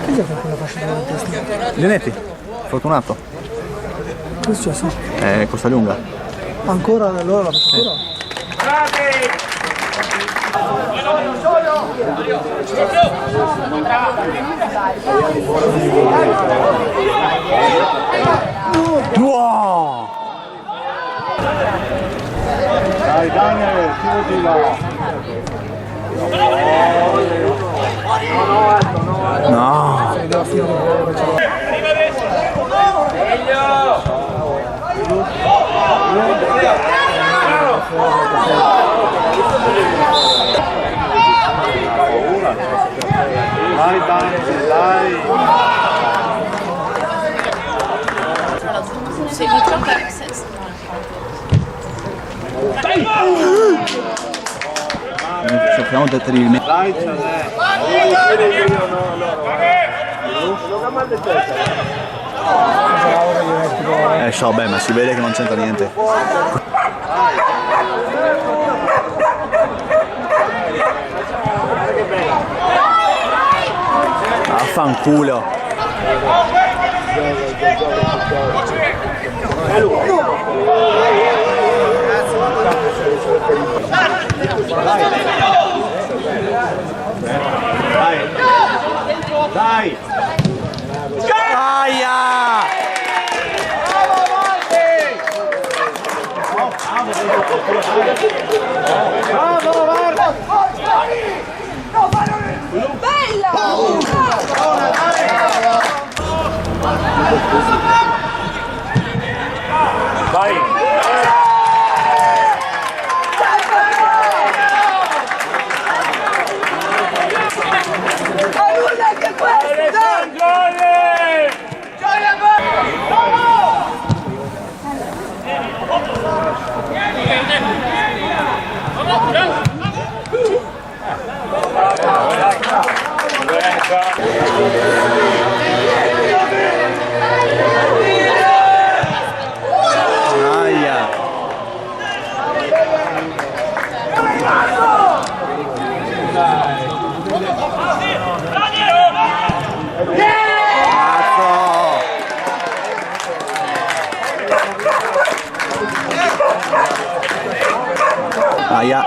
Chi è con quella fascia della testa? Linetti, fortunato. Che è successo? Costa Lunga. Ancora allora la fascia ancora? Wow! Dai Daniel, chiudila! No! Dai Daniel, dai! Se vi tocca Cerchiamo di terribilmente. Dai Cianè! So, beh, ma si vede che non c'entra niente. Affanculo. Dai! Aia! Bravo, guarda! bella! Vai! Ma nulla anche questo! Aia! Aia!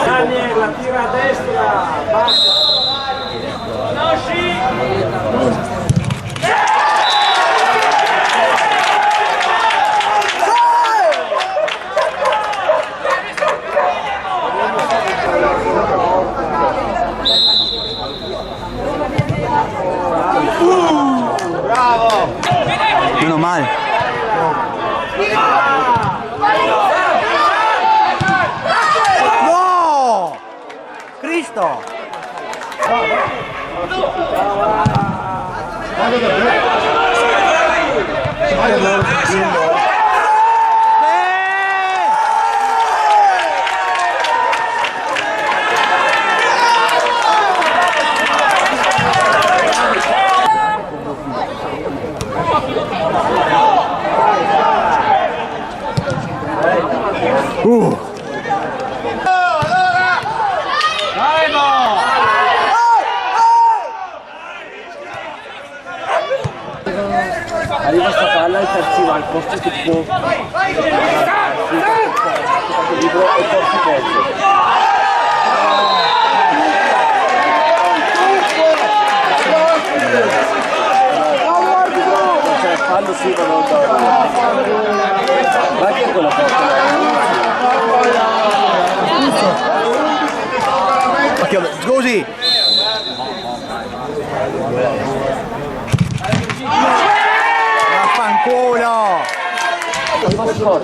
Daniel, la tira a destra! Basta! Bravo! Meno male. No! Cristo! Arriva sta palla e terzi va al posto che può libero e porti pezzo. Cioè fallo sì ma non va che è quella Occhio, scusi! Vaffanculo! Vaffanculo!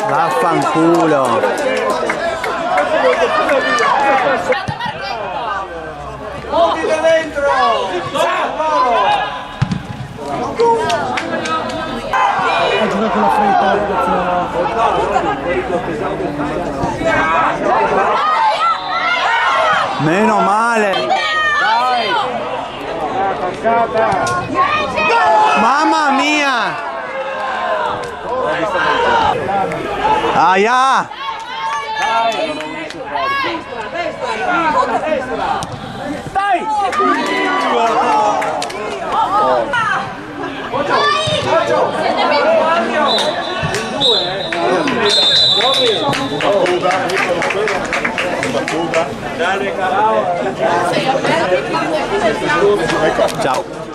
Vaffanculo! Muoviti da dentro! Ha giocato con la fretta, ragazzi. Meno male. Mamma mia. Aia. Ciao.